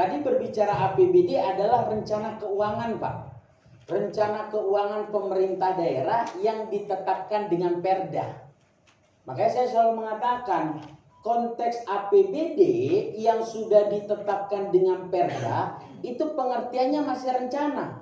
Tadi berbicara APBD adalah rencana keuangan, Pak. Rencana keuangan pemerintah daerah yang ditetapkan dengan perda. Makanya saya selalu mengatakan, konteks APBD yang sudah ditetapkan dengan perda, itu pengertiannya masih rencana.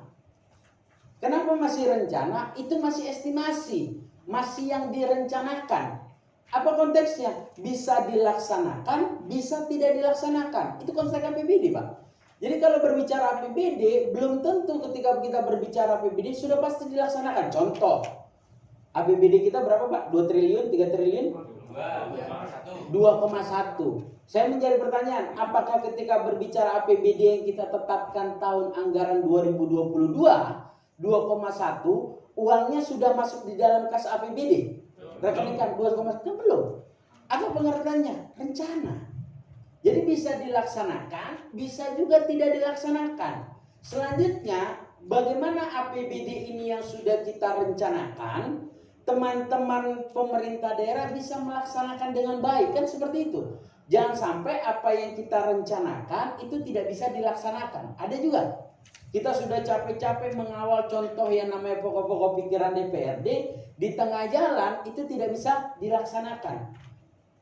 Kenapa masih rencana? Itu masih estimasi, masih yang direncanakan. Apa konteksnya? Bisa dilaksanakan, bisa tidak dilaksanakan. Itu konteks APBD, Pak. Jadi kalau berbicara APBD, belum tentu ketika kita berbicara APBD sudah pasti dilaksanakan. Contoh, APBD kita berapa, Pak? 2 triliun, 3 triliun? 2,1. Saya menjadi pertanyaan, apakah ketika berbicara APBD yang kita tetapkan tahun anggaran 2022, 2,1, uangnya sudah masuk di dalam kas APBD? Rekening kan 2,1 belum. Apa pengertiannya? Rencana. Jadi bisa dilaksanakan, bisa juga tidak dilaksanakan. Selanjutnya, bagaimana APBD ini yang sudah kita rencanakan, teman-teman pemerintah daerah bisa melaksanakan dengan baik, kan seperti itu. Jangan sampai apa yang kita rencanakan itu tidak bisa dilaksanakan. Ada juga. Kita sudah capek-capek mengawal contoh yang namanya pokok-pokok pikiran DPRD, di tengah jalan itu tidak bisa dilaksanakan.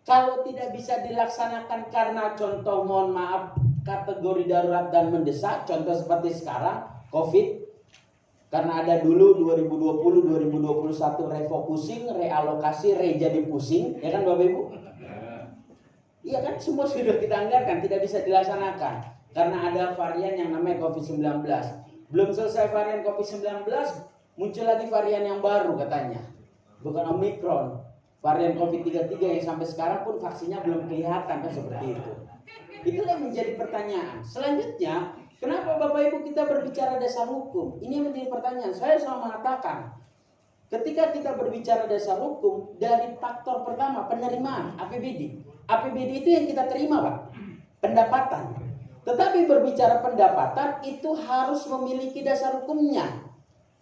Kalau tidak bisa dilaksanakan karena contoh, mohon maaf, kategori darurat dan mendesak, contoh seperti sekarang COVID, karena ada dulu 2020, 2021 refocusing, realokasi, jadi pusing, ya kan Bapak Ibu? Iya kan, semua sudah kita anggarkan, tidak bisa dilaksanakan karena ada varian yang namanya COVID-19. Belum selesai varian COVID-19, muncul lagi varian yang baru katanya, bukan Omicron. Varian COVID-33 yang sampai sekarang pun vaksinnya belum kelihatan, kan seperti itu. Itulah yang menjadi pertanyaan. Selanjutnya, kenapa Bapak Ibu kita berbicara dasar hukum? Ini yang menjadi pertanyaan. Saya selalu mengatakan, ketika kita berbicara dasar hukum, dari faktor pertama, penerimaan, APBD. APBD itu yang kita terima, Pak. Pendapatan. Tetapi berbicara pendapatan, itu harus memiliki dasar hukumnya.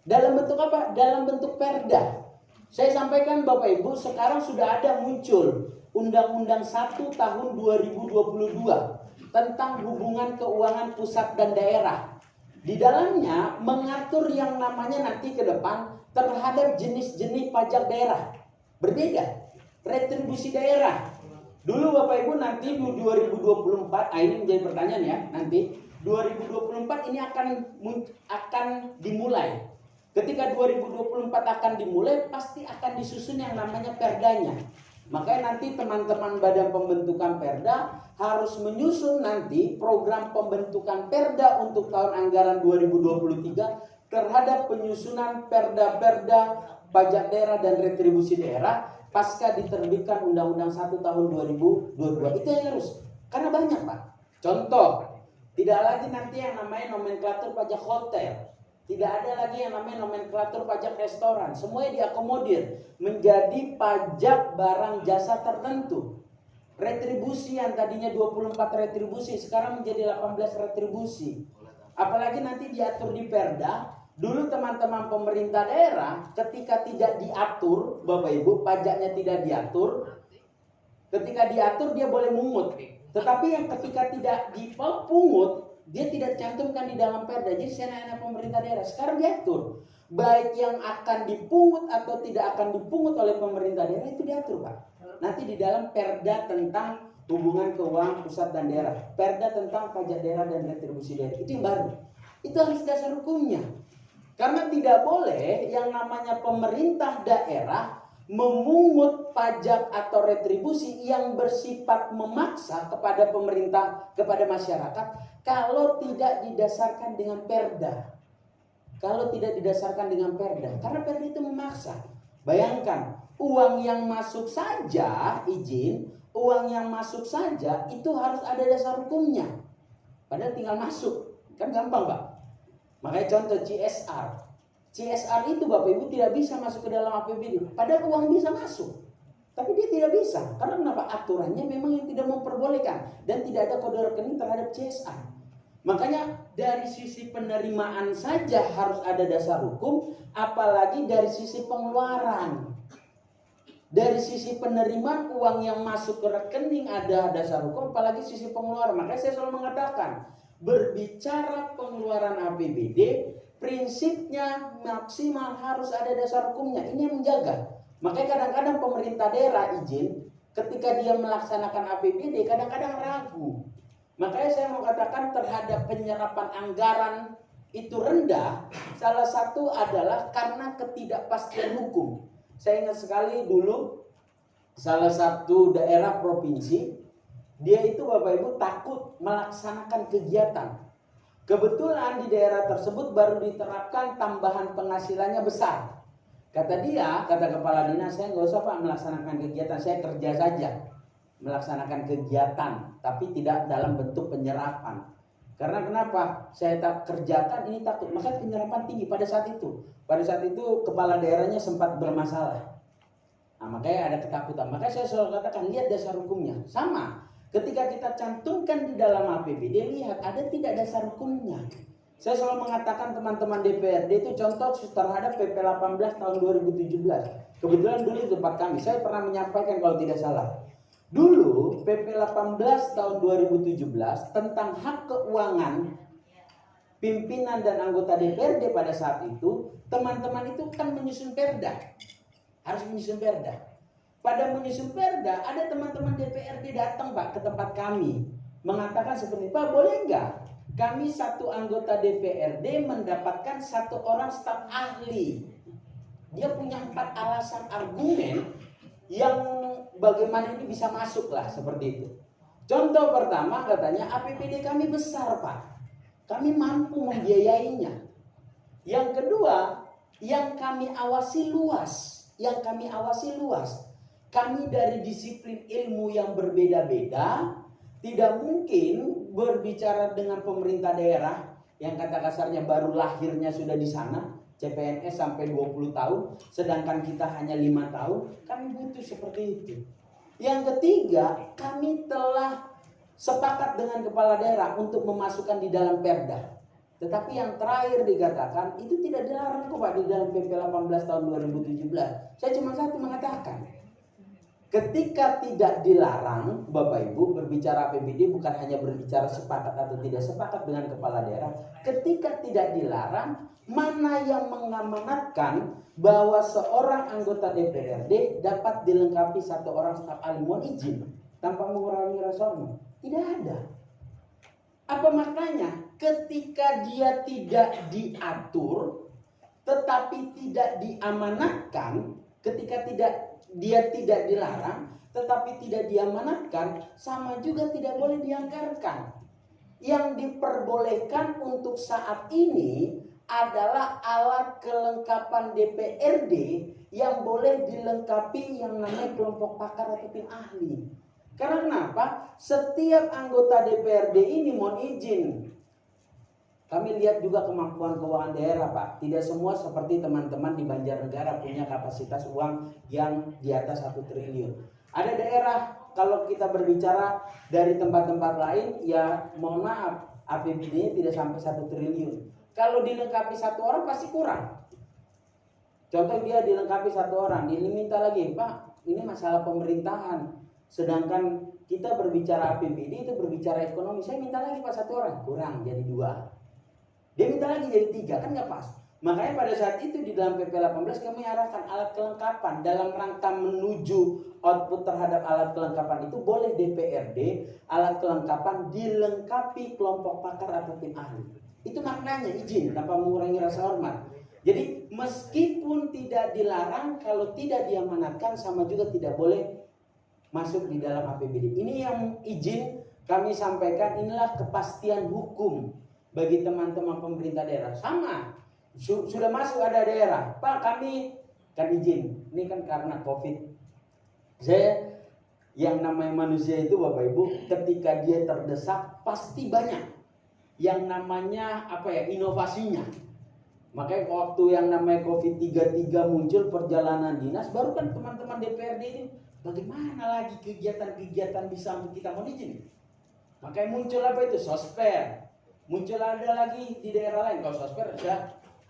Dalam bentuk apa? Dalam bentuk perda. Saya sampaikan Bapak Ibu, sekarang sudah ada muncul Undang-Undang 1 tahun 2022 tentang hubungan keuangan pusat dan daerah. Di dalamnya mengatur yang namanya nanti ke depan terhadap jenis-jenis pajak daerah. Berbeda, retribusi daerah. Dulu Bapak Ibu nanti di 2024, ini menjadi pertanyaan ya, nanti 2024 ini akan dimulai. Ketika 2024 akan dimulai, pasti akan disusun yang namanya perdanya. Makanya nanti teman-teman Badan Pembentukan Perda harus menyusun nanti program pembentukan perda untuk tahun anggaran 2023 terhadap penyusunan perda-perda pajak daerah dan retribusi daerah pasca diterbitkan Undang-Undang 1 tahun 2022. Itu yang harus. Karena banyak, Pak. Contoh, tidak lagi nanti yang namanya nomenklatur pajak hotel. Tidak ada lagi yang namanya nomenklatur pajak restoran. Semuanya diakomodir menjadi pajak barang jasa tertentu. Retribusi yang tadinya 24 retribusi sekarang menjadi 18 retribusi. Apalagi nanti diatur di perda. Dulu teman-teman pemerintah daerah ketika tidak diatur, Bapak Ibu, pajaknya tidak diatur. Ketika diatur dia boleh mungut. Tetapi yang ketika tidak dipungut, dia tidak cantumkan di dalam perda. Jadi senanya pemerintah daerah sekarang diatur. Baik yang akan dipungut atau tidak akan dipungut oleh pemerintah daerah itu diatur, Pak. Nanti di dalam perda tentang hubungan keuangan pusat dan daerah. Perda tentang pajak daerah dan retribusi daerah. Itu yang baru. Itu harus dasar hukumnya. Karena tidak boleh yang namanya pemerintah daerah memungut pajak atau retribusi yang bersifat memaksa kepada pemerintah, kepada masyarakat, kalau tidak didasarkan dengan perda. Kalau tidak didasarkan dengan perda, karena perda itu memaksa. Bayangkan, uang yang masuk saja izin, uang yang masuk saja itu harus ada dasar hukumnya. Padahal tinggal masuk, kan gampang, Pak. Makanya contoh CSR. CSR itu Bapak Ibu tidak bisa masuk ke dalam APBD. Padahal uang bisa masuk. Tapi dia tidak bisa. Karena kenapa? Aturannya memang yang tidak memperbolehkan. Dan tidak ada kode rekening terhadap CSR. Makanya dari sisi penerimaan saja harus ada dasar hukum. Apalagi dari sisi pengeluaran. Dari sisi penerimaan uang yang masuk ke rekening ada dasar hukum. Apalagi sisi pengeluaran. Makanya saya selalu mengatakan, berbicara pengeluaran APBD, prinsipnya maksimal harus ada dasar hukumnya. Ini yang menjaga. Makanya kadang-kadang pemerintah daerah izin ketika dia melaksanakan APBD kadang-kadang ragu. Makanya saya mau katakan terhadap penyerapan anggaran itu rendah, salah satu adalah karena ketidakpastian hukum. Saya ingat sekali dulu salah satu daerah provinsi, dia itu Bapak Ibu takut melaksanakan kegiatan. Kebetulan di daerah tersebut baru diterapkan tambahan penghasilannya besar. Kata dia, kata kepala dinas, saya nggak usah Pak melaksanakan kegiatan, saya kerja saja. Melaksanakan kegiatan, tapi tidak dalam bentuk penyerapan. Karena kenapa? Saya tak kerjakan, ini takut. Maka penyerapan tinggi pada saat itu. Pada saat itu kepala daerahnya sempat bermasalah. Nah, makanya ada ketakutan. Makanya saya selalu katakan, lihat dasar hukumnya. Sama. Ketika kita cantumkan di dalam APBD, lihat ada tidak dasar hukumnya. Saya selalu mengatakan teman-teman DPRD itu contoh terhadap PP 18 tahun 2017. Kebetulan dulu di tempat kami, saya pernah menyampaikan kalau tidak salah. Dulu PP 18 tahun 2017 tentang hak keuangan pimpinan dan anggota DPRD pada saat itu, teman-teman itu kan menyusun perda. Harus menyusun perda. Pada menyusun perda, ada teman-teman DPRD datang Pak ke tempat kami, mengatakan seperti, Pak boleh nggak kami satu anggota DPRD mendapatkan satu orang staf ahli. Dia punya 4 alasan argumen yang bagaimana ini bisa masuk lah seperti itu. Contoh pertama katanya APBD kami besar Pak, kami mampu membiayainya. Yang kedua, yang kami awasi luas. Kami dari disiplin ilmu yang berbeda-beda, tidak mungkin berbicara dengan pemerintah daerah yang kata kasarnya baru lahirnya sudah di sana, CPNS sampai 20 tahun, sedangkan kita hanya 5 tahun, kami butuh seperti itu. Yang ketiga, kami telah sepakat dengan kepala daerah untuk memasukkan di dalam perda. Tetapi yang terakhir dikatakan, itu tidak dilarang kok Pak di dalam PP 18 tahun 2017. Saya cuma satu mengatakan, ketika tidak dilarang, Bapak Ibu berbicara APBD bukan hanya berbicara sepakat atau tidak sepakat dengan kepala daerah. Ketika tidak dilarang, mana yang mengamanatkan bahwa seorang anggota DPRD dapat dilengkapi satu orang staf ahli, mohon izin, tanpa mengurangi rasa hormat? Tidak ada. Apa maknanya? Ketika dia tidak diatur, tetapi tidak diamanatkan, ketika dia tidak dilarang, tetapi tidak diamanatkan, sama juga tidak boleh dianggarkan. Yang diperbolehkan untuk saat ini adalah alat kelengkapan DPRD yang boleh dilengkapi yang namanya kelompok pakar atau tim ahli. Karena kenapa? Setiap anggota DPRD ini mohon izin, kami lihat juga kemampuan keuangan daerah Pak. Tidak semua seperti teman-teman di Banjarnegara punya kapasitas uang yang di atas 1 triliun. Ada daerah kalau kita berbicara dari tempat-tempat lain, ya mohon maaf, APBD-nya tidak sampai 1 triliun. Kalau dilengkapi satu orang pasti kurang. Contoh dia dilengkapi satu orang, dia minta lagi, Pak ini masalah pemerintahan. Sedangkan kita berbicara APBD itu berbicara ekonomi, saya minta lagi Pak satu orang, kurang jadi 2. Dia minta lagi jadi 3, kan nggak pas. Makanya pada saat itu di dalam PP 18 kami arahkan alat kelengkapan dalam rangka menuju output terhadap alat kelengkapan itu boleh DPRD alat kelengkapan dilengkapi kelompok pakar atau tim ahli. Itu maknanya izin tanpa mengurangi rasa hormat. Jadi meskipun tidak dilarang, kalau tidak diamanatkan sama juga tidak boleh masuk di dalam APBD. Ini yang izin kami sampaikan, inilah kepastian hukum bagi teman-teman pemerintah daerah. Sama, sudah masuk ada daerah, Pak kami kan izin, ini kan karena COVID. Saya yang namanya manusia itu Bapak Ibu, ketika dia terdesak pasti banyak yang namanya inovasinya. Makanya waktu yang namanya COVID-33 muncul perjalanan dinas, baru kan teman-teman DPRD ini bagaimana lagi kegiatan-kegiatan bisa kita mau izin. Makanya muncul sosper. Muncul ada lagi di daerah lain, kalau sosper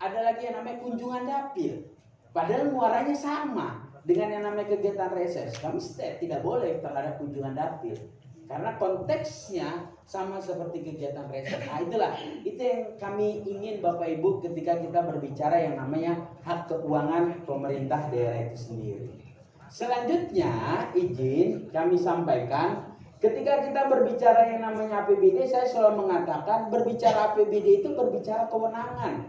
ada lagi yang namanya kunjungan dapil. Padahal muaranya sama dengan yang namanya kegiatan reses. Kami tidak boleh terhadap kunjungan dapil. karena konteksnya sama seperti kegiatan reses. Nah, itu yang kami ingin Bapak Ibu ketika kita berbicara yang namanya hak keuangan pemerintah daerah itu sendiri. Selanjutnya izin kami sampaikan, ketika kita berbicara yang namanya APBD, saya selalu mengatakan berbicara APBD itu berbicara kewenangan.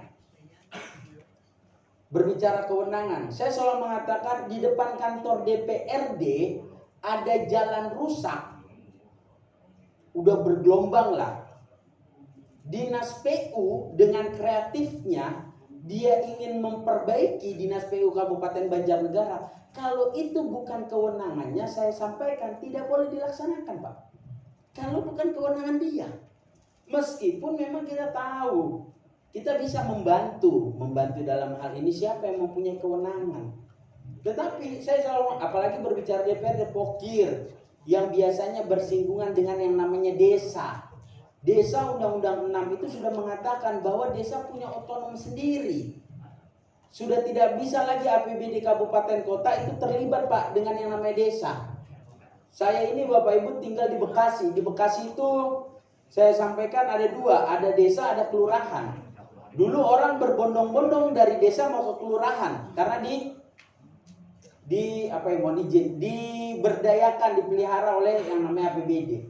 Berbicara kewenangan, saya selalu mengatakan di depan kantor DPRD ada jalan rusak, udah bergelombang lah. Dinas PU dengan kreatifnya dia ingin memperbaiki Dinas PU Kabupaten Banjarnegara. Kalau itu bukan kewenangannya, saya sampaikan tidak boleh dilaksanakan, Pak. Kalau bukan kewenangan dia. Meskipun memang kita tahu kita bisa membantu dalam hal ini siapa yang mempunyai kewenangan. Tetapi saya selalu, apalagi berbicara DPRD Pokir yang biasanya bersinggungan dengan yang namanya desa. Desa Undang-Undang 6 itu sudah mengatakan bahwa desa punya otonom sendiri. Sudah tidak bisa lagi APBD kabupaten kota itu terlibat, Pak, dengan yang namanya desa. Saya ini Bapak Ibu tinggal di Bekasi. Di Bekasi itu saya sampaikan ada dua, ada desa, ada kelurahan. Dulu orang berbondong-bondong dari desa mau ke kelurahan karena diberdayakan, dipelihara oleh yang namanya APBD.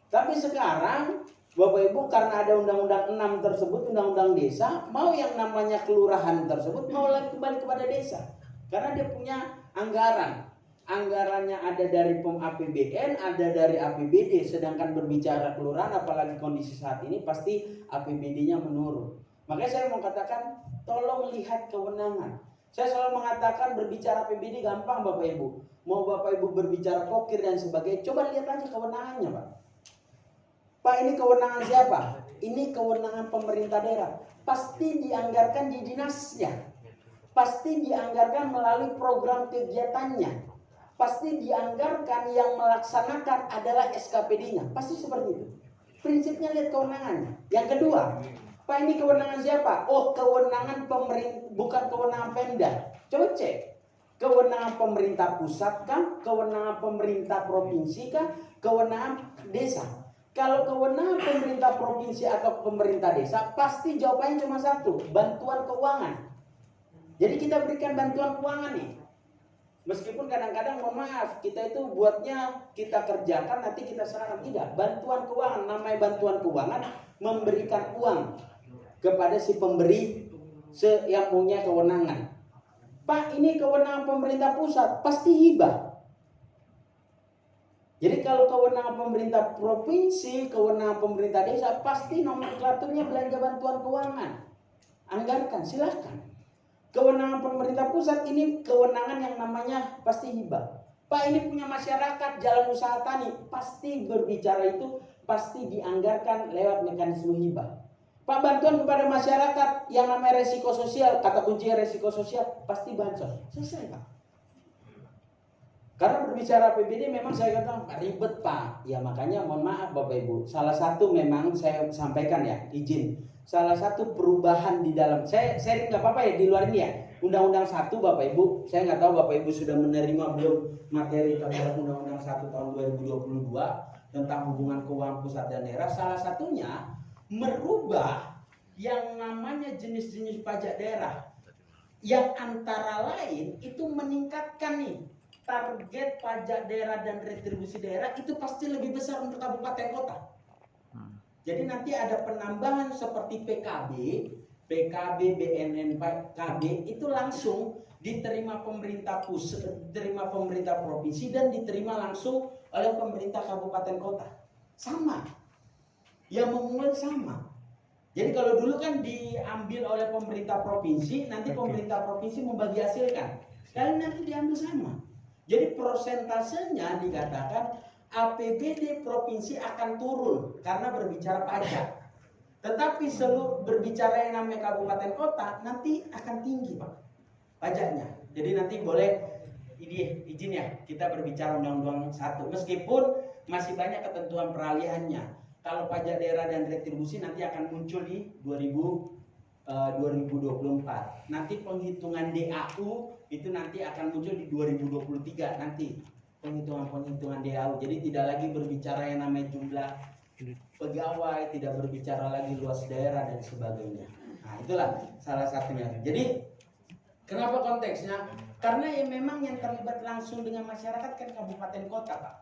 Tapi sekarang Bapak Ibu karena ada Undang-Undang 6 tersebut, Undang-Undang Desa, mau yang namanya kelurahan tersebut mau lagi kembali kepada desa. Karena dia punya anggaran. Anggarannya ada dari APBN, ada dari APBD. Sedangkan berbicara kelurahan, apalagi kondisi saat ini, pasti APBD-nya menurun. Makanya saya mau katakan, tolong lihat kewenangan. Saya selalu mengatakan berbicara APBD gampang Bapak Ibu. Mau Bapak Ibu berbicara pokir dan sebagainya, coba lihat aja kewenangannya, Pak. Pak, ini kewenangan siapa? Ini kewenangan pemerintah daerah. Pasti dianggarkan di dinasnya. Pasti dianggarkan melalui program kegiatannya. Pasti dianggarkan yang melaksanakan adalah SKPD-nya. Pasti seperti itu. Prinsipnya lihat kewenangannya. Yang kedua, Pak, ini kewenangan siapa? Oh, kewenangan pemerintah, bukan kewenangan Pemda. Coba cek. Kewenangan pemerintah pusat kah? Kewenangan pemerintah provinsi kah? Kewenangan desa? Kalau kewenangan pemerintah provinsi atau pemerintah desa, pasti jawabannya cuma satu, bantuan keuangan. Jadi kita berikan bantuan keuangan nih. Meskipun kadang-kadang mohon maaf, kita itu buatnya kita kerjakan, nanti kita serahkan. Tidak, bantuan keuangan, namanya bantuan keuangan, memberikan uang kepada si pemberi yang punya kewenangan. Pak, ini kewenangan pemerintah pusat, pasti hibah. Jadi kalau kewenangan pemerintah provinsi, kewenangan pemerintah desa, pasti nomenklaturnya belanja bantuan keuangan. Anggarkan, silakan. Kewenangan pemerintah pusat ini kewenangan yang namanya pasti hibah. Pak, ini punya masyarakat jalan usaha tani, pasti berbicara itu pasti dianggarkan lewat mekanisme hibah. Pak, bantuan kepada masyarakat yang namanya resiko sosial, kata kuncinya resiko sosial, pasti bansos. Selesai, Pak. Karena berbicara APBD memang saya katakan ribet, Pak. Ya makanya mohon maaf Bapak Ibu. Salah satu memang saya sampaikan ya, izin. Salah satu perubahan di dalam, saya nggak apa-apa ya di luar ini ya. Undang-Undang 1 Bapak Ibu, saya nggak tahu Bapak Ibu sudah menerima belum materi terhadap Undang-Undang 1 tahun 2022 tentang hubungan keuangan pusat dan daerah. Salah satunya merubah yang namanya jenis-jenis pajak daerah. Yang antara lain itu meningkatkan nih target pajak daerah dan retribusi daerah itu pasti lebih besar untuk kabupaten kota. Jadi nanti ada penambahan seperti PKB, BNN, KB itu langsung diterima pemerintah pusat, diterima pemerintah provinsi dan diterima langsung oleh pemerintah kabupaten kota. Sama. Yang memulai sama. Jadi kalau dulu kan diambil oleh pemerintah provinsi, nanti pemerintah provinsi membagi hasilkan. Sekarang nanti diambil sama. Jadi persentasenya dikatakan APBD provinsi akan turun karena berbicara pajak. Tetapi seluruh berbicara yang namanya kabupaten kota nanti akan tinggi, Pak, pajaknya. Jadi nanti boleh izin ya kita berbicara Undang-Undang 1 meskipun masih banyak ketentuan peralihannya. Kalau pajak daerah dan retribusi nanti akan muncul di 2024. Nanti penghitungan DAU itu nanti akan muncul di 2023 nanti. penghitungan DAU. Jadi tidak lagi berbicara yang namanya jumlah pegawai, tidak berbicara lagi luas daerah dan sebagainya. Nah, itulah salah satunya. Jadi kenapa konteksnya? Karena ya memang yang terlibat langsung dengan masyarakat kan kabupaten kota, Pak.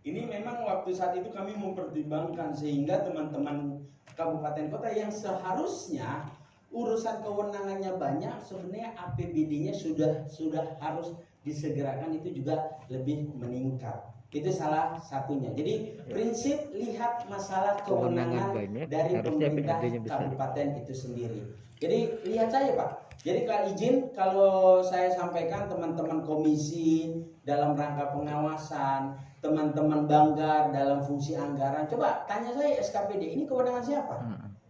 Ini memang waktu saat itu kami mempertimbangkan sehingga teman-teman kabupaten kota yang seharusnya urusan kewenangannya banyak, sebenarnya APBD-nya sudah harus disegerakan, itu juga lebih meningkat. Itu salah satunya. Jadi prinsip lihat masalah kewenangan dari pemerintah kabupaten itu sendiri. Jadi lihat saja, Pak. Jadi kalau izin, kalau saya sampaikan teman-teman komisi dalam rangka pengawasan, teman-teman Banggar dalam fungsi anggaran, coba tanya saya SKPD ini kewenangan siapa?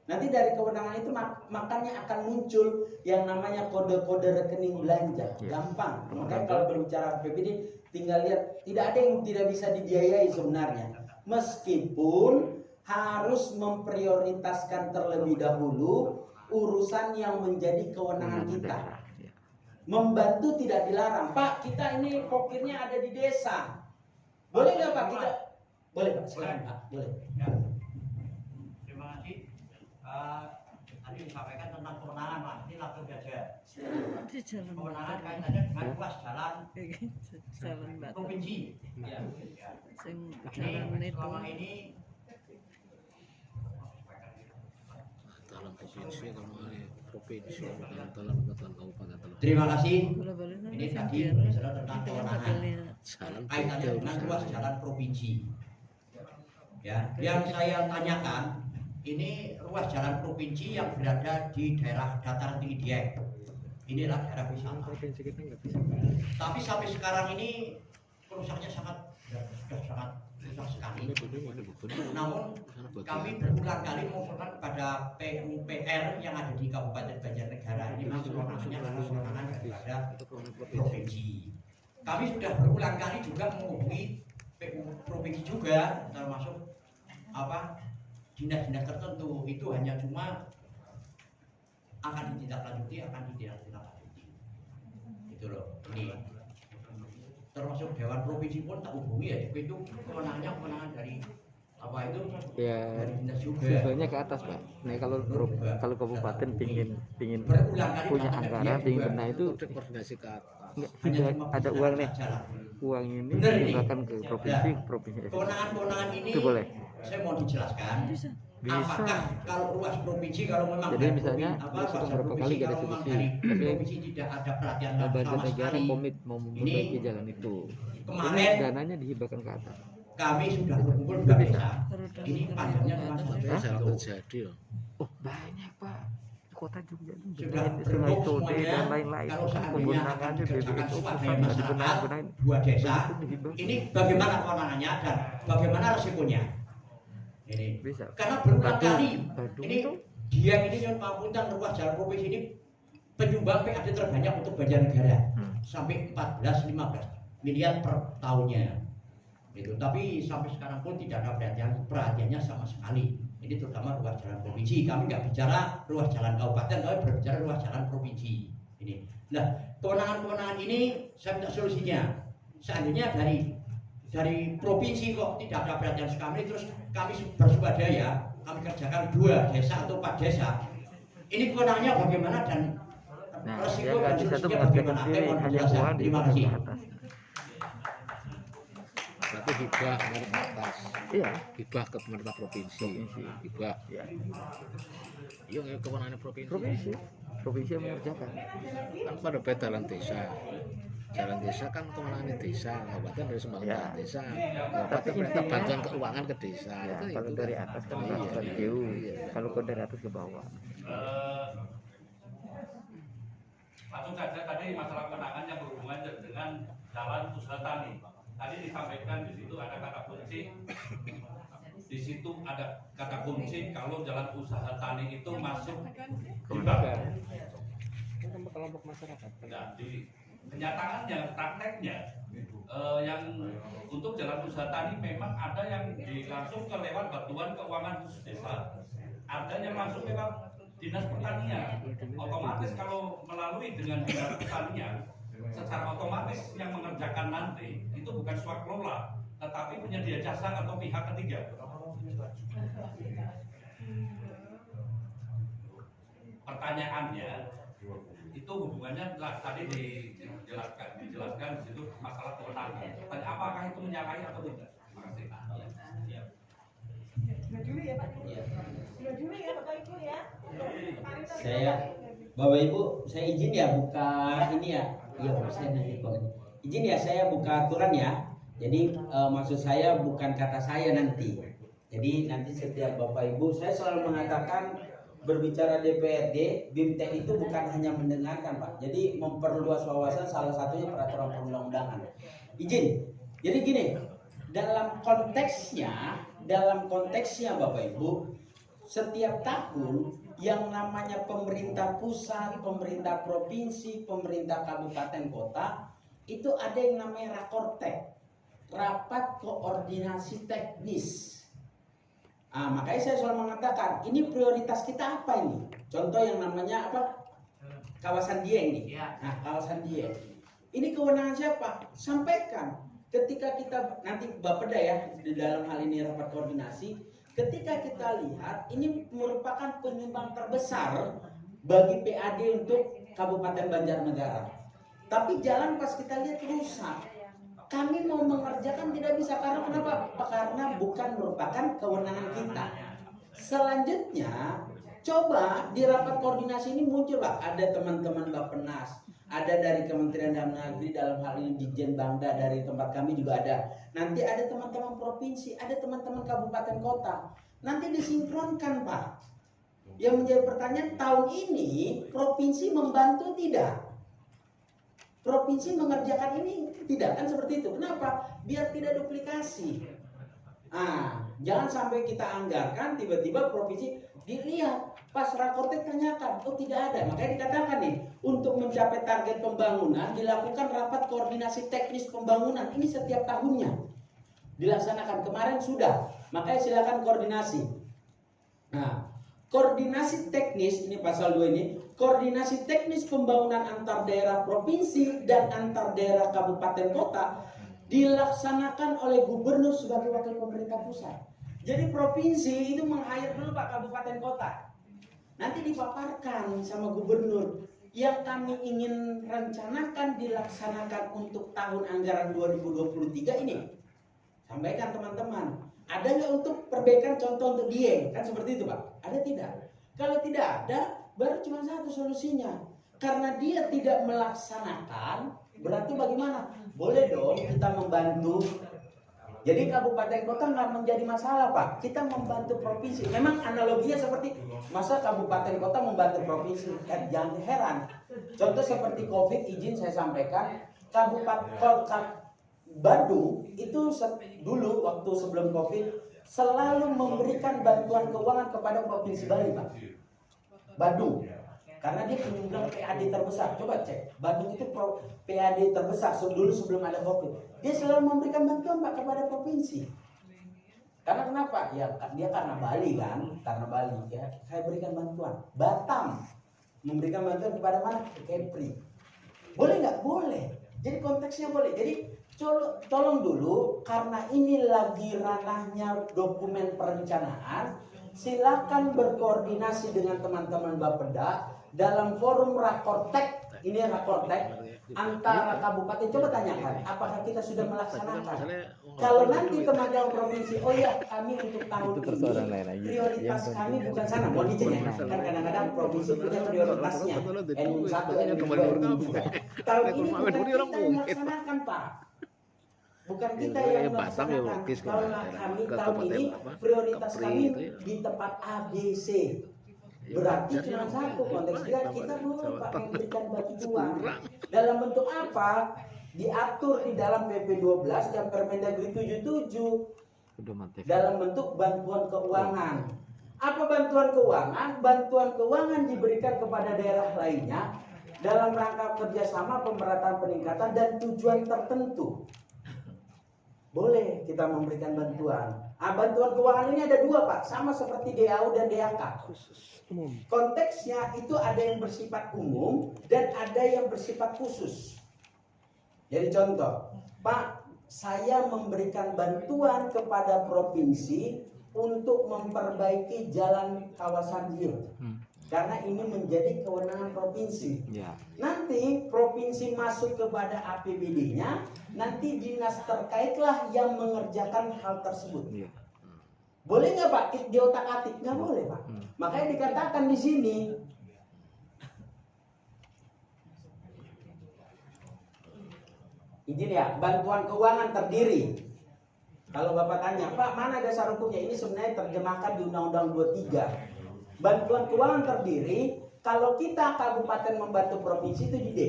Nanti dari kewenangan itu makanya akan muncul yang namanya kode-kode rekening belanja. Gampang. Makanya kalau berbicara APBD tinggal lihat, tidak ada yang tidak bisa dibiayai sebenarnya. Meskipun harus memprioritaskan terlebih dahulu urusan yang menjadi kewenangan kita. Membantu tidak dilarang. Pak, kita ini pokirnya ada di desa. Boleh nggak Pak kita? Boleh Pak, silakan Pak. Boleh. Ya. Terima kasih. Tadi disampaikan tentang kewenangan Pak. Ini langsung saja. Kewenangan kaitannya dengan ruas jalan provinsi. Ya. Ini selama ini dalam provinsi dalam kabupaten. Terima kasih. Ini tadi bicara tentang kewenangan kaitannya dengan ruas jalan provinsi. Ya, yang saya tanyakan ini ruas jalan provinsi yang berada di daerah dataran tinggi Dieng. Inilah daerah wisata. Tapi sampai sekarang ini kerusakannya sudah sangat rusak sekali. Namun kami berulang kali mengusulkan kepada PUPR yang ada di Kabupaten Banjarnegara, ini masuk kewenangannya karena kewenangan daripada provinsi. Kami sudah berulang kali juga menghubungi PU provinsi juga, termasuk dinas-dinas tertentu, itu hanya cuma akan ditindaklanjuti, itu loh. Ini termasuk Dewan Provinsi pun tak hubungi ya, itu kewenangan dari apa itu ya, dari dinas juga. levelnya ke atas Pak. Nah kalau kabupaten pingin punya anggaran, pingin benar itu koordinasi ke atas. Enggak, ada uang nih. Uang ini digunakan ke provinsi. Kewenangan ini itu boleh. Saya mau dijelaskan. Bisa. Apakah kalau ruas provinsi kalau memang jadi misalnya beberapa kali ada diskusi, tapi provinsi tidak ada perhatian sama negara sekali. komit mau memperbaiki jalan itu. Kemarin ini dananya dihibahkan ke atas. Kami sudah berkumpul di desa. Ini panjangnya cuma Jarang terjadi loh. Oh banyak Pak. Kota Jogja itu sudah Sungai berkumpul Tode semuanya. dan lain-lain. Kalau seandainya Penggunaannya dikerjakan BBM supaya pusat masyarakat dua desa, ini bagaimana kewenangannya dan bagaimana resikonya? Ini bisa. karena berulang kali Badung ini itu dia ini yang Pamuntan ruas jalan provinsi ini penyumbang PAD terbanyak untuk Banjarnegara sampai 14-15 miliar per tahunnya itu, tapi sampai sekarang pun tidak ada perhatiannya sama sekali. Ini terutama ruas jalan provinsi, kami nggak bicara ruas jalan kabupaten, kami berbicara ruas jalan provinsi ini. Nah, kewenangan ini saya minta solusinya. Seandainya dari provinsi kok tidak ada perhatian sekali, terus kami berswadaya, kami kerjakan 2 desa atau 4 desa. Ini kewenangannya bagaimana dan resiko dan solusinya bagaimana? hanya uang di Terima kasih. atas. Berarti hibah pemerintah atas. Iya. Hibah ke pemerintah provinsi. Hibah. Iya. Iya kewenangan provinsi. Provinsi yang mengerjakan. Kan pada beda jalan desa. Jalan desa kan kewenangan desa, kabupaten dari sumbangan Ya. desa. Tapi Kabupaten minta intinya- bantuan keuangan ke desa. Ya, Itu kalau dari atas kan Iya, lakukan iya. jauh. Iya. Kalau kau dari atas ke bawah. Langsung saja tadi masalah kewenangan yang berhubungan dengan jalan usaha tani. Tadi disampaikan di situ ada kata kunci. Di situ ada kata kunci kalau jalan usaha tani itu masuk hibah. kelompok masyarakat. Nah, di kenyataannya, prakteknya yang untuk jalan usaha tani memang ada yang langsung lewat bantuan keuangan khusus desa, ada yang langsung lewat dinas pertanian. Otomatis kalau melalui dengan dinas pertanian secara otomatis yang mengerjakan nanti itu bukan swaklola, tetapi penyedia jasa atau pihak ketiga. Pertanyaannya itu hubungannya tadi dijelaskan di situ masalah kewenangan. Tadi apakah itu menyalahi atau tidak? Terima kasih. Dulu ya Pak. Dulu ya Bapak Ibu ya. Saya, Bapak Ibu, saya izin ya buka ini ya. Iya, saya nanti kok. Izin ya saya buka aturan ya. Jadi maksud saya bukan kata saya nanti. Jadi nanti setiap Bapak Ibu, saya selalu mengatakan berbicara DPRD, BIMTEK itu bukan hanya mendengarkan Pak. Jadi memperluas wawasan salah satunya peraturan perundang-undangan. Izin. Jadi gini, dalam konteksnya Bapak Ibu, setiap tahun yang namanya pemerintah pusat, pemerintah provinsi, pemerintah kabupaten kota itu ada yang namanya rakortek, rapat koordinasi teknis. Makanya saya selalu mengatakan ini prioritas kita apa ini? Contoh yang namanya apa? Kawasan Dieng nih. Nah, kawasan Dieng. Ini kewenangan siapa? Sampaikan. Ketika kita nanti Bapeda ya di dalam hal ini rapat koordinasi, ketika kita lihat ini merupakan penyumbang terbesar bagi PAD untuk Kabupaten Banjarnegara. Tapi jalan pas kita lihat rusak. Kami mau mengerjakan tidak bisa karena kenapa? Karena bukan merupakan kewenangan kita. Selanjutnya, coba di rapat koordinasi ini muncul Pak, ada teman-teman Bappenas, ada dari Kementerian Dalam Negeri dalam hal ini Ditjen Bangda dari tempat kami juga ada. Nanti ada teman-teman provinsi, ada teman-teman kabupaten kota. Nanti disinkronkan Pak. Yang menjadi pertanyaan tahun ini provinsi membantu tidak? Provinsi mengerjakan ini tidak, kan seperti itu. Kenapa? Biar tidak duplikasi. Jangan sampai kita anggarkan tiba-tiba provinsi dilihat pas rakortek tanyakan, oh tidak ada. Makanya dikatakan nih, untuk mencapai target pembangunan dilakukan rapat koordinasi teknis pembangunan ini setiap tahunnya dilaksanakan. Kemarin sudah, makanya silakan koordinasi. Nah, koordinasi teknis ini pasal 2 ini. Koordinasi teknis pembangunan antar daerah provinsi dan antar daerah kabupaten kota dilaksanakan oleh gubernur sebagai wakil pemerintah pusat. Jadi provinsi itu meng-hire dulu Pak kabupaten kota. Nanti dipaparkan sama gubernur yang kami ingin rencanakan dilaksanakan untuk tahun anggaran 2023 ini. Sampaikan teman-teman. Ada nggak untuk perbaikan contoh untuk Dieng? Kan seperti itu Pak. Ada tidak? Kalau tidak ada, baru cuma satu solusinya. Karena dia tidak melaksanakan, berarti bagaimana? Boleh dong kita membantu. Jadi kabupaten kota nggak menjadi masalah Pak. Kita membantu provinsi. Memang analoginya seperti masa kabupaten kota membantu provinsi. Jangan heran. Contoh seperti COVID, izin saya sampaikan, kabupaten kota Bandung itu dulu waktu sebelum COVID selalu memberikan bantuan keuangan kepada provinsi Bali Pak. Bandung, karena dia penyumbang PAD terbesar. Coba cek, Bandung itu PAD terbesar dulu sebelum ada COVID. Dia selalu memberikan bantuan Pak kepada provinsi. Karena kenapa? Ya dia karena Bali kan, karena Bali ya. Saya berikan bantuan. Batam memberikan bantuan kepada mana? Ke Kepri. Boleh nggak? Boleh. Jadi konteksnya boleh. Jadi tolong dulu, karena ini lagi ranahnya dokumen perencanaan, silakan berkoordinasi dengan teman-teman Bapeda dalam forum rakortek. Ini rakortek antara kabupaten. Coba tanyakan, apakah kita sudah melaksanakan? Kalau nanti teman-teman provinsi, oh ya kami untuk tahun ini prioritas kami bukan sana. Mohon izin ya, kan kadang-kadang provinsi punya prioritasnya. N1, N2, N3. Tahun ini bukan kita yang melaksanakan Pak. Bukan kita yang melaksanakan. Kalau kami tahun ini prioritas kami di tempat ABC. Berarti cuma satu konteksnya kita boleh Pak memberikan bantuan. Dalam bentuk apa? Diatur di dalam PP 12 dan Permendagri 77 dalam bentuk bantuan keuangan. Apa bantuan keuangan? Bantuan keuangan diberikan kepada daerah lainnya dalam rangka kerjasama pemerataan peningkatan dan tujuan tertentu. Boleh kita memberikan bantuan. Bantuan keuangan ini ada dua Pak, sama seperti DAU dan DAK. Konteksnya itu ada yang bersifat umum dan ada yang bersifat khusus. Jadi contoh, Pak, saya memberikan bantuan kepada provinsi untuk memperbaiki jalan kawasan Hill. Karena ini menjadi kewenangan provinsi. Ya. Nanti provinsi masuk kepada APBD-nya, nanti dinas terkaitlah yang mengerjakan hal tersebut. Ya. Boleh nggak Pak? Diotak-atik? Nggak boleh Pak. Makanya dikatakan di sini, izin ya, bantuan keuangan terdiri. Kalau Bapak tanya, Pak, mana dasar hukumnya? Ini sebenarnya terjemahkan di Undang-Undang 23. Bantuan keuangan terdiri, kalau kita kabupaten membantu provinsi itu di D.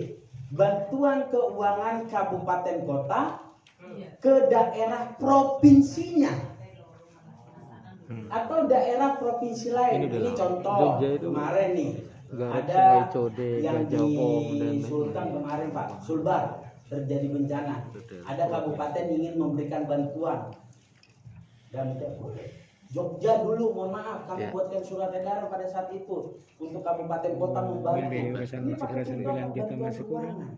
Bantuan keuangan kabupaten kota ke daerah provinsinya atau daerah provinsi lain. Ini contoh kemarin nih, ada yang di Sultan kemarin Pak, Sulbar terjadi bencana. Ada kabupaten ingin memberikan bantuan dan tidak boleh. Jogja dulu, mohon maaf, kami buatkan surat edaran pada saat itu untuk kabupaten kota membantu. Ini pakai kita masih kurang.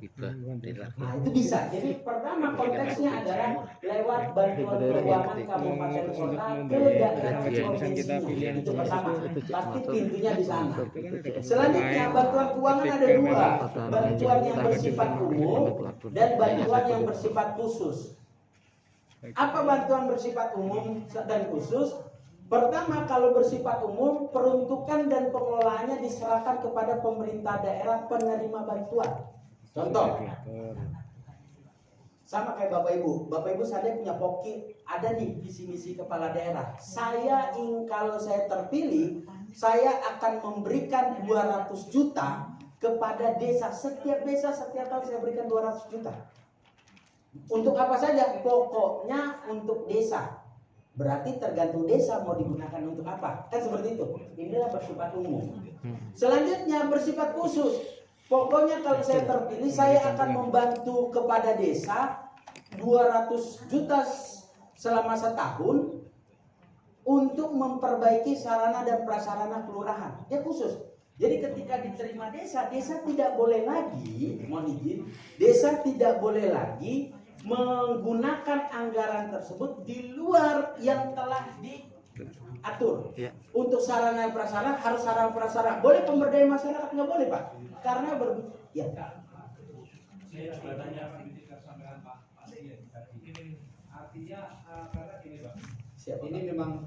Nah itu bisa. Jadi pertama konteksnya adalah lewat bantuan keuangan kabupaten kota ke daerah provinsinya. Itu pertama. Pasti pintunya di sana. Selanjutnya bantuan keuangan ada dua, bantuan yang bersifat umum dan bantuan yang bersifat khusus. Apa bantuan bersifat umum dan khusus? Pertama, kalau bersifat umum, peruntukan dan pengelolaannya diserahkan kepada pemerintah daerah penerima bantuan. Contoh, sama kayak Bapak Ibu. Bapak Ibu saya punya POKI, ada nih visi misi kepala daerah. Kalau saya terpilih, saya akan memberikan 200 juta kepada desa. Setiap desa setiap tahun saya berikan 200 juta. Untuk apa saja? Pokoknya untuk desa. Berarti tergantung desa mau digunakan untuk apa. Kan seperti itu. Inilah bersifat umum. Selanjutnya bersifat khusus. Pokoknya kalau saya terpilih, saya akan membantu kepada desa 200 juta selama setahun untuk memperbaiki sarana dan prasarana kelurahan. Ya khusus. Jadi ketika diterima desa, desa tidak boleh lagi, mohon izin, desa tidak boleh lagi menggunakan anggaran tersebut di luar yang telah diatur. Untuk sarana prasarana harus sarana prasarana. Boleh pemberdayaan masyarakat nggak boleh Pak? Karena Saya sudah tanya sampai Pak Asli artinya karena gini Pak. Ini memang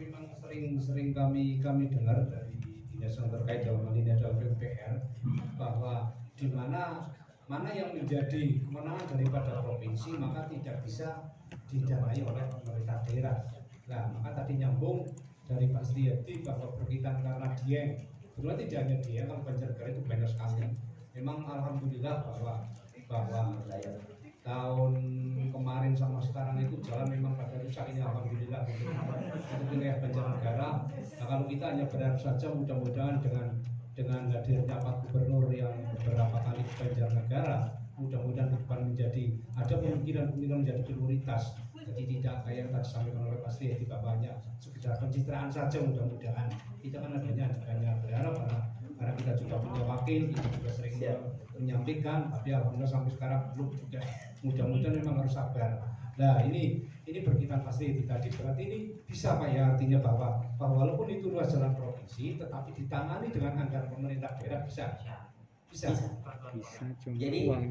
sering kami dengar dari dinas yang terkait dalam hal ini adalah PUPR bahwa di mana yang menjadi kewenangan daripada provinsi maka tidak bisa didanai oleh pemerintah daerah. Nah, maka tadi nyambung dari Pak Setiadi bahwa berkaitan karena Dieng, sebenarnya tidak hanya Dieng, kalau Banjarnegara itu banyak sekali. Memang alhamdulillah bahwa tahun kemarin sama sekarang itu jalan memang pada rusak ini alhamdulillah untuk wilayah Banjarnegara. Nah, kalau kita hanya berharap saja mudah-mudahan dengan hadirnya Pak Gubernur yang beberapa kali ke Banjarnegara, mudah-mudahan ke depan ada kemungkinan menjadi prioritas. Jadi tidak kayak yang tadi disampaikan oleh Pak Sri, tidak banyak sekedar pencitraan saja mudah-mudahan. Kita kan hanya berharap karena kita juga punya wakil, kita juga sering menyampaikan, tapi alhamdulillah sampai sekarang belum juga. Mudah-mudahan memang harus sabar. Nah ini berkaitan pasti tadi berarti ini bisa Pak ya, artinya bahwa walaupun itu ruas jalan provinsi tetapi ditangani dengan anggaran pemerintah daerah bisa. Jadi uang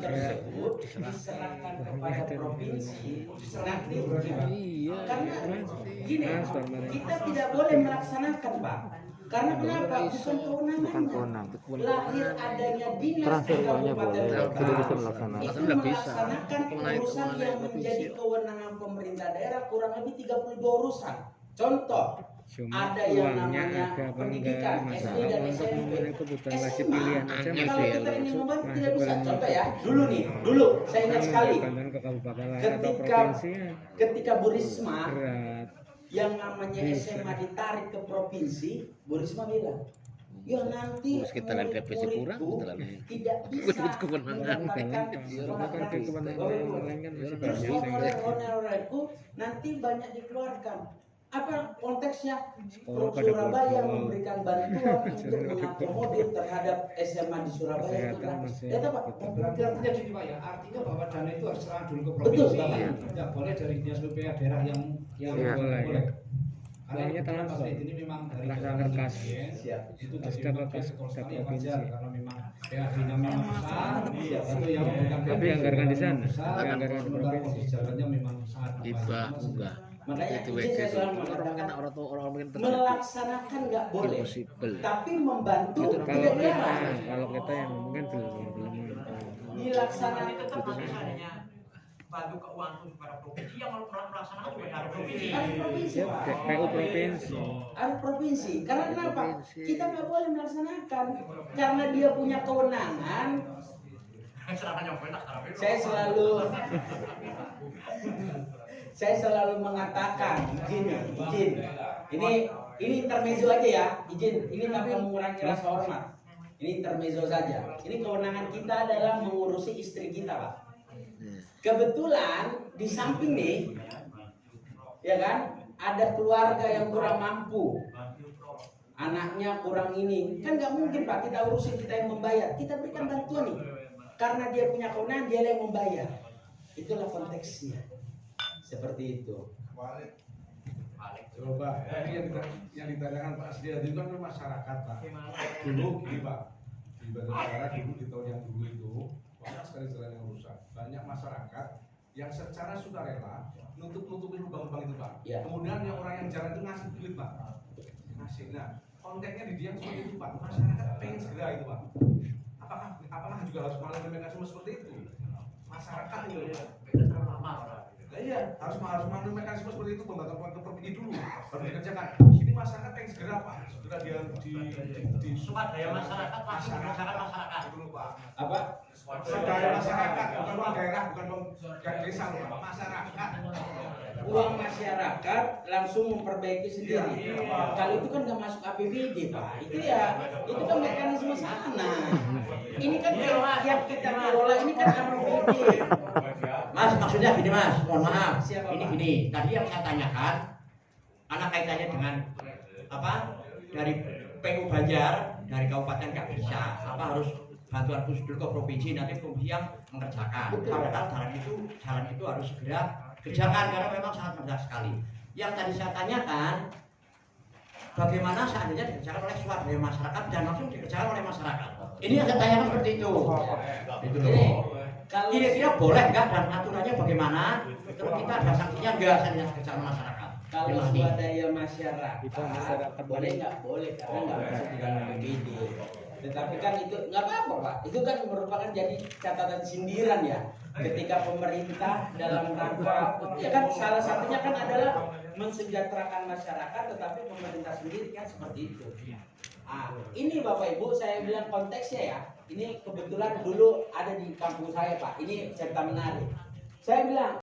tersebut diserahkan kepada provinsi. Nanti karena gini, kita tidak boleh melaksanakan Pak. Karena kenapa? Bukan kewenangan. Lahir adanya dinas di kabupaten kota itu melaksanakan urusan yang menjadi kewenangan pemerintah daerah kurang lebih 32 urusan. Contoh, ada yang namanya pendidikan SD dan SMP. SMA, kalau kita ingin membantu tidak bisa. Contoh ya, dulu saya ingat sekali ketika Bu Risma yang namanya SMA ditarik ke provinsi, Bu Risma bilang, ya nanti murid-muridku tidak bisa mendapatkan sekolah gratis. Terus honorku nanti banyak dikeluarkan. Apa konteksnya? Sekolah pada Surabaya keluar. memberikan bantuan untuk mengakomodir terhadap SMA di Surabaya itu Kesehatan gratis. masih Ya tak, Pak? gitu. Berarti artinya gini Pak ya, artinya bahwa dana itu harus serah dulu ke Betul, provinsi. Bapak. Tidak boleh dari dinas PPA daerah yang Iya, boleh. Karena Uangnya kebetulan transfer. Pak Said ini memang dari Transfer kas. Siap. itu Kas jadi ke memang kas sekolah ke sekali yang provinsi. wajar karena memang PAD-nya memang besar. Itu yang bukan Tapi anggaran di sana, besar, anggaran di sementara provinsi. posisi jalannya memang sangat Hibah enggak. Makanya Itu izin saya selalu orang mengatakan kena orang mungkin melaksanakan nggak boleh, impossible. tapi membantu Kalau tidak kita, dilarang. kalau kita yang mungkin belum Dilaksanakan tetap misalnya bantu keuangan khusus pada provinsi yang melaksanakan juga dari provinsi. harus provinsi, ya Pak. PU provinsi. Harus provinsi. Karena kenapa? Provinsi. Kita nggak boleh melaksanakan karena dia punya kewenangan. Saya selalu mengatakan izin. Ini intermezzo aja ya, izin. Ini tanpa mengurangi rasa hormat. Ini intermezzo saja. Ini kewenangan kita adalah mengurusi istri kita, Pak. Kebetulan di samping nih, ya kan, ada keluarga yang kurang mampu, anaknya kurang ini, kan nggak mungkin Pak kita urusin, kita yang membayar, kita berikan bantuan nih, karena dia punya kewenangan, dia yang membayar. Itulah konteksnya, seperti itu. Coba, tadi yang ditanyakan Pak Asdiadi itu kan masyarakat Pak. Dulu gini Pak, di Batubara dulu di tahun yang dulu itu banyak sekali jalan yang rusak. Banyak masyarakat yang secara sukarela nutupin lubang-lubang itu Pak. Ya. Kemudian yang orang yang jalan itu ngasih duit Pak. Ngasih. Nah, konteksnya di dia seperti itu Pak. Masyarakat pengen segera itu Pak. Apakah juga harus melalui mekanisme seperti itu? Masyarakat itu Pak. Nah, iya, harus melalui mekanisme seperti itu, pembangunan ke provinsi dulu baru dikerjakan. Ini masyarakat pengen segera Pak, segera di Swadaya masyarakat pasti dirasakan masyarakat dulu Pak. Apa? Swadaya masyarakat, bukan uang daerah, bukan uang desa loh Pak, masyarakat. Uang masyarakat langsung memperbaiki sendiri. Kalau itu kan nggak masuk APBD, Pak. Itu kan mekanisme sana. Ini kan yang kita kelola ini kan APBD. Mas, maksudnya gini Mas, mohon maaf. Siapa, Ini Pak? gini, tadi yang saya tanyakan, karena kaitannya dengan apa? Dari PU Banjar, dari kabupaten nggak bisa, apa harus bantuan khusus dulu ke provinsi, nanti provinsi yang mengerjakan. Padahal jalan itu harus segera kerjakan karena memang sangat mendesak sekali. Yang tadi saya tanyakan, bagaimana seandainya dikerjakan oleh swadaya masyarakat dan langsung dikerjakan oleh masyarakat. Ini yang saya tanyakan seperti itu. Ini Kalau kira-kira boleh nggak dan aturannya bagaimana? Terus kita ada sanksinya nggak seandainya dikerjakan masyarakat? kalau swadaya masyarakat, Itu masyarakat boleh nggak boleh karena nggak masuk di dalam APBD. Tetapi kan itu nggak apa-apa Pak. Itu kan merupakan jadi catatan sindiran ya. Ketika pemerintah dalam rangka, ya kan salah satunya kan adalah mensejahterakan masyarakat, tetapi pemerintah sendiri kan seperti itu. Ah, ini Bapak Ibu saya bilang konteksnya ya. Ini kebetulan dulu ada di kampung saya Pak. Ini cerita menarik. Saya bilang